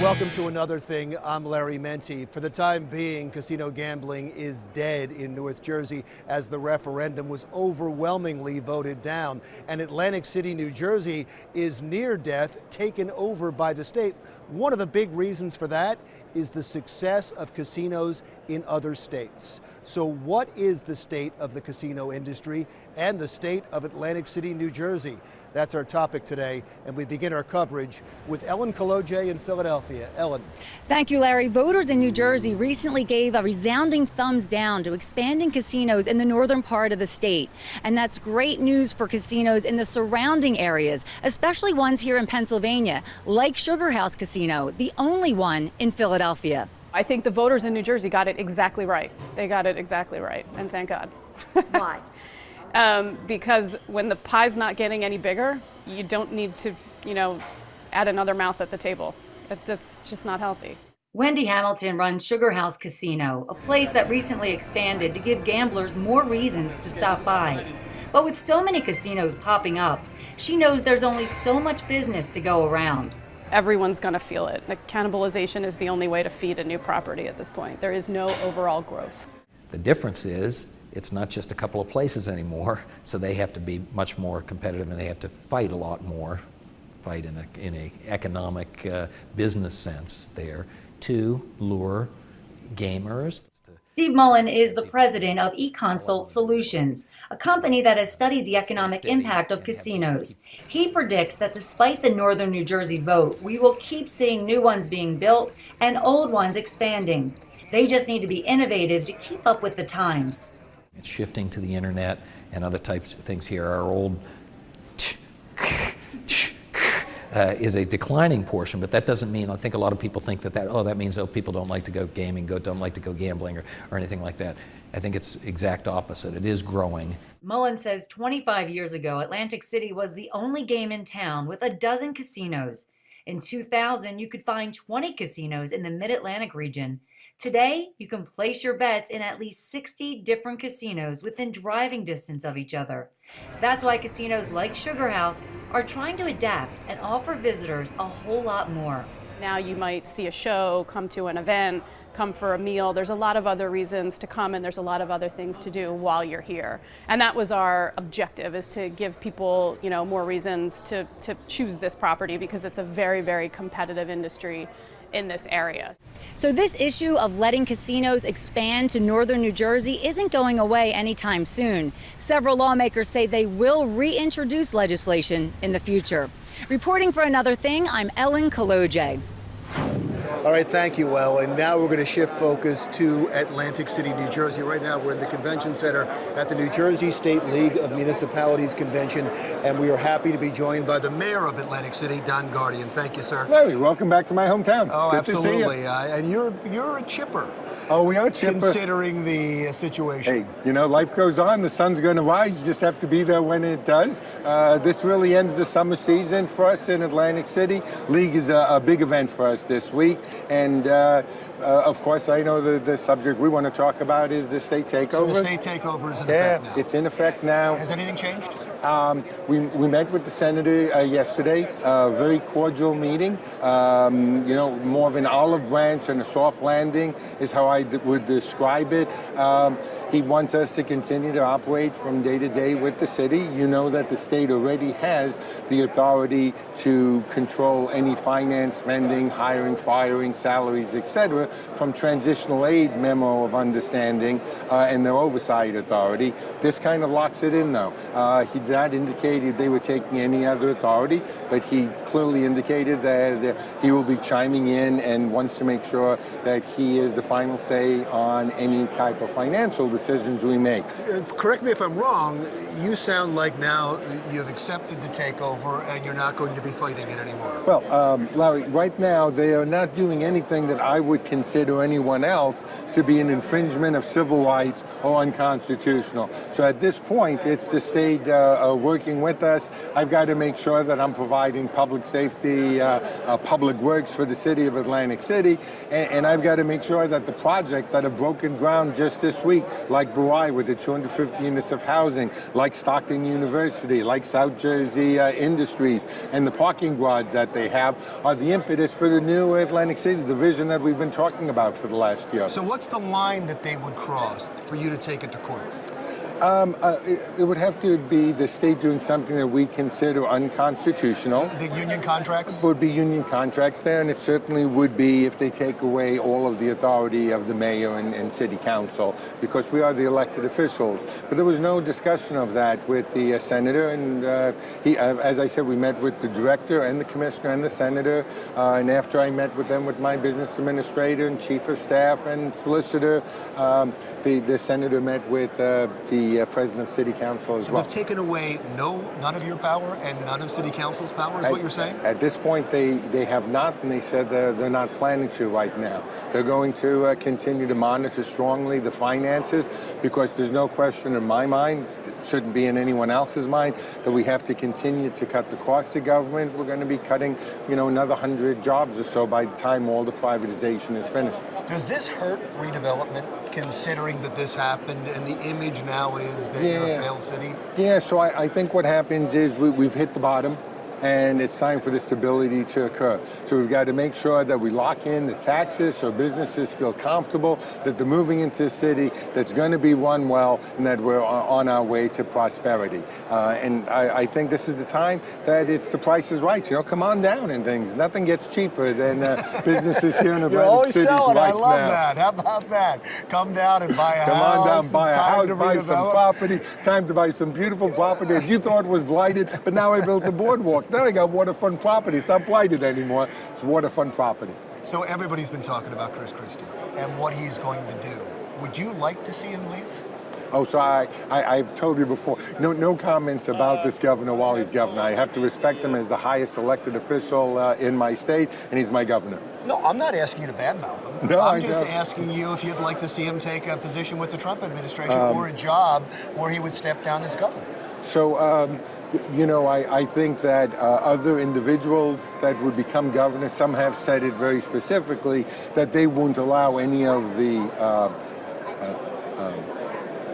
Welcome to Another Thing. I'm Larry Menti. For the time being, casino gambling is dead in North Jersey as the referendum was overwhelmingly voted down. And Atlantic City, New Jersey is near death, taken over by the state. One of the big reasons for that is the success of casinos in other states. So what is the state of the casino industry and the state of Atlantic City, New Jersey? That's our topic today, and we begin our coverage with Ellen Kaloje in Philadelphia. Ellen. Thank you, Larry. Voters in New Jersey recently gave a resounding thumbs down to expanding casinos in the northern part of the state. And that's great news for casinos in the surrounding areas, especially ones here in Pennsylvania, like Sugar House Casino, the only one in Philadelphia. I think the voters in New Jersey got it exactly right. They got it exactly right, and thank God. Why? Because when the pie's not getting any bigger, you don't need to, add another mouth at the table. That's just not healthy. Wendy Hamilton runs Sugar House Casino, a place that recently expanded to give gamblers more reasons to stop by. But with so many casinos popping up, she knows there's only so much business to go around. Everyone's going to feel it. The cannibalization is the only way to feed a new property at this point. There is no overall growth. The difference is it's not just a couple of places anymore, so they have to be much more competitive and they have to fight a lot more, fight in a economic business sense there, to lure gamers. Steve Mullen is the president of eConsult Solutions, a company that has studied the economic impact of casinos. He predicts that despite the northern New Jersey vote, we will keep seeing new ones being built and old ones expanding. They just need to be innovative to keep up with the times. It's shifting to the internet and other types of things here. Our old is a declining portion, but that doesn't mean, I think a lot of people think that means people don't like to go gaming, don't like to go gambling or anything like that. I think it's exact opposite. It is growing. Mullen says 25 years ago, Atlantic City was the only game in town with a dozen casinos. In 2000, you could find 20 casinos in the Mid-Atlantic region. Today, you can place your bets in at least 60 different casinos within driving distance of each other. That's why casinos like Sugar House are trying to adapt and offer visitors a whole lot more. Now you might see a show, come to an event, come for a meal. There's a lot of other reasons to come, and there's a lot of other things to do while you're here. And that was our objective, is to give people, more reasons to choose this property, because it's a very, very competitive industry in this area. So this issue of letting casinos expand to northern New Jersey isn't going away anytime soon. Several lawmakers say they will reintroduce legislation in the future. Reporting for Another Thing, I'm Ellen Kaloje. All right, thank you, Ellen. Now we're going to shift focus to Atlantic City, New Jersey. Right now we're in the convention center at the New Jersey State League of Municipalities Convention, and we are happy to be joined by the mayor of Atlantic City, Don Guardian. Thank you, sir. Larry, welcome back to my hometown. Oh, Good absolutely. And you're a chipper. Oh, we are chipper. Considering the situation. Hey, life goes on. The sun's going to rise. You just have to be there when it does. This really ends the summer season for us in Atlantic City. League is a big event for us this week. And, of course, I know the subject we want to talk about is the state takeover. So the state takeover is in effect now. Yeah, it's in effect now. Has anything changed? We met with the senator yesterday, a very cordial meeting. More of an olive branch and a soft landing is how I would describe it. He wants us to continue to operate from day to day with the city. You know that the state already has the authority to control any finance spending, hiring, firing, salaries, etc., from transitional aid memo of understanding and their oversight authority. This kind of locks it in, though. He did not indicate they were taking any other authority, but he clearly indicated that he will be chiming in and wants to make sure that he is the final say on any type of financial decisions we make. Correct me if I'm wrong, you sound like now you've accepted the takeover and you're not going to be fighting it anymore. Well, Larry, right now they are not doing anything that I would consider anyone else to be an infringement of civil rights or unconstitutional. So at this point, it's the state working with us. I've got to make sure that I'm providing public safety, public works for the city of Atlantic City, and I've got to make sure that the projects that have broken ground just this week, like Buai with the 250 units of housing, like Stockton University, like South Jersey Industries, and the parking garage that they have, are the impetus for the new Atlantic City, the vision that we've been talking about for the last year. So what's the line that they would cross for you to take it to court? It would have to be the state doing something that we consider unconstitutional. The union contracts? Would be union contracts there, and it certainly would be if they take away all of the authority of the mayor and city council, because we are the elected officials. But there was no discussion of that with the senator, and as I said, we met with the director and the commissioner and the senator, and after I met with them with my business administrator and chief of staff and solicitor, the senator met with the president of city council as well. They've taken away none of your power and none of city council's power, is what you're saying? At this point, they have not, and they said they're not planning to right now. They're going to continue to monitor strongly the finances, because there's no question in my mind, it shouldn't be in anyone else's mind, that we have to continue to cut the cost of government. We're going to be cutting, another 100 jobs or so by the time all the privatization is finished. Does this hurt redevelopment, considering that this happened and the image now is that you're a failed city? Yeah, so I think what happens is we've hit the bottom, and it's time for the stability to occur. So we've got to make sure that we lock in the taxes so businesses feel comfortable that they're moving into a city that's going to be run well, and that we're on our way to prosperity. And I think this is the time that it's the price is right. Come on down and things. Nothing gets cheaper than businesses here in Atlantic City. You're always selling. Right, I love now. that. How about that? Come down and buy a house. Come on down, buy a house, buy some redevelop. property. Time to buy some beautiful property that you thought was blighted, but now I built the boardwalk. Now I got waterfront property. It's not blighted anymore. It's waterfront property. So everybody's been talking about Chris Christie and what he's going to do. Would you like to see him leave? Oh, so I've told you before, no comments about this governor while he's governor. I have to respect him as the highest elected official in my state, and he's my governor. No, I'm not asking you to badmouth him. No, I'm just asking you if you'd like to see him take a position with the Trump administration or a job where he would step down as governor. So, I think that other individuals that would become governors, some have said it very specifically, that they won't allow any of the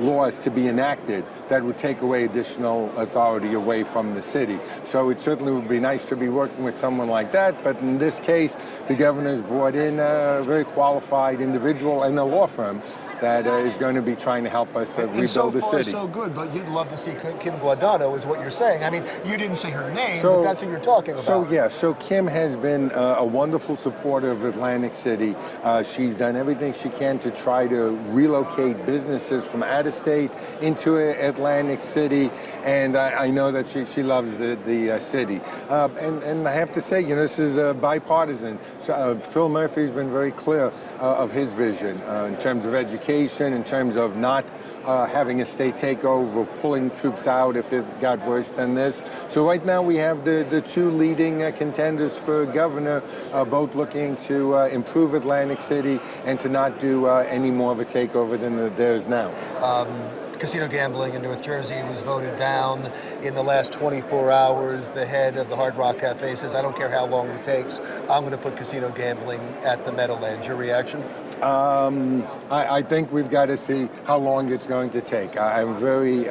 laws to be enacted that would take away additional authority away from the city. So it certainly would be nice to be working with someone like that, but in this case, the governor's brought in a very qualified individual and a law firm that is going to be trying to help us rebuild the city. So good, but you'd love to see Kim Guadagno, is what you're saying. I mean, you didn't say her name, but that's who you're talking about. So Kim has been a wonderful supporter of Atlantic City. She's done everything she can to try to relocate businesses from out of state into Atlantic City, and I know that she loves the city. And I have to say, this is bipartisan. So, Phil Murphy's been very clear of his vision in terms of education, in terms of not having a state takeover, of pulling troops out if it got worse than this. So right now we have the two leading contenders for governor, both looking to improve Atlantic City and to not do any more of a takeover than there is now. Casino gambling in North Jersey was voted down in the last 24 hours. The head of the Hard Rock Cafe says, I don't care how long it takes, I'm going to put casino gambling at the Meadowlands. Your reaction? I think we've got to see how long it's going to take. I'm very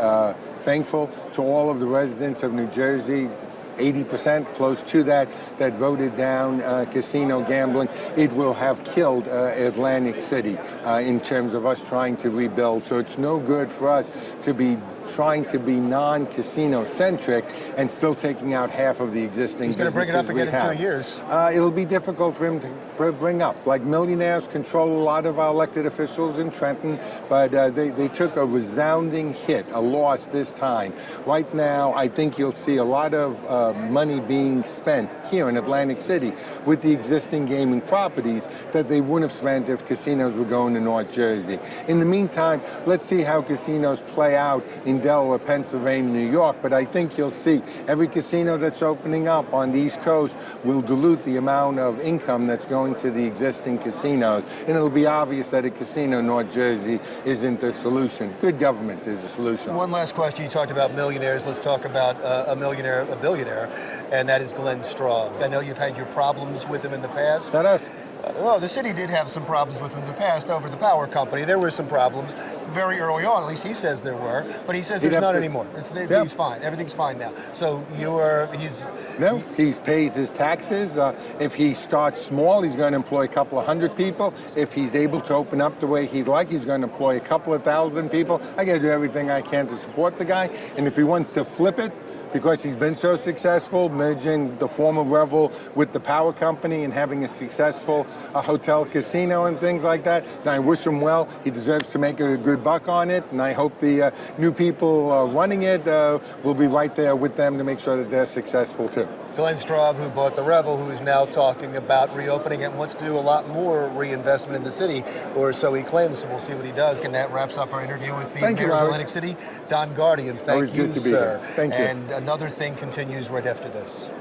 thankful to all of the residents of New Jersey, 80%, close to that voted down casino gambling. It will have killed Atlantic City in terms of us trying to rebuild. So it's no good for us to be trying to be non-casino centric and still taking out half of the existing businesses. He's going to bring it up again in 2 years. It'll be difficult for him to bring up. Like, millionaires control a lot of our elected officials in Trenton, but they took a resounding hit, a loss this time. Right now, I think you'll see a lot of money being spent here in Atlantic City with the existing gaming properties that they wouldn't have spent if casinos were going to North Jersey. In the meantime, let's see how casinos play out in Delaware, Pennsylvania, New York, but I think you'll see every casino that's opening up on the East Coast will dilute the amount of income that's going to the existing casinos, and it'll be obvious that a casino in North Jersey isn't the solution. Good government is the solution. One last question. You talked about millionaires. Let's talk about a billionaire, and that is Glenn Straub. I know you've had your problems with him in the past. Not us. Well, the city did have some problems with him in the past over the power company. There were some problems very early on, at least he says there were, but he says there's none anymore. He's fine. Everything's fine now. So he pays his taxes. If he starts small, he's going to employ a couple of hundred people. If he's able to open up the way he'd like, he's going to employ a couple of thousand people. I got to do everything I can to support the guy. And if he wants to flip it, because he's been so successful, merging the former Revel with the power company and having a successful hotel casino and things like that, and I wish him well. He deserves to make a good buck on it, and I hope the new people running it will be right there with them to make sure that they're successful too. Glenn Straub, who bought the Revel, who is now talking about reopening it, wants to do a lot more reinvestment in the city, or so he claims. So we'll see what he does. And that wraps up our interview with the mayor of Atlantic City, Don Guardian. Thank you, sir. Thank you. And another thing continues right after this.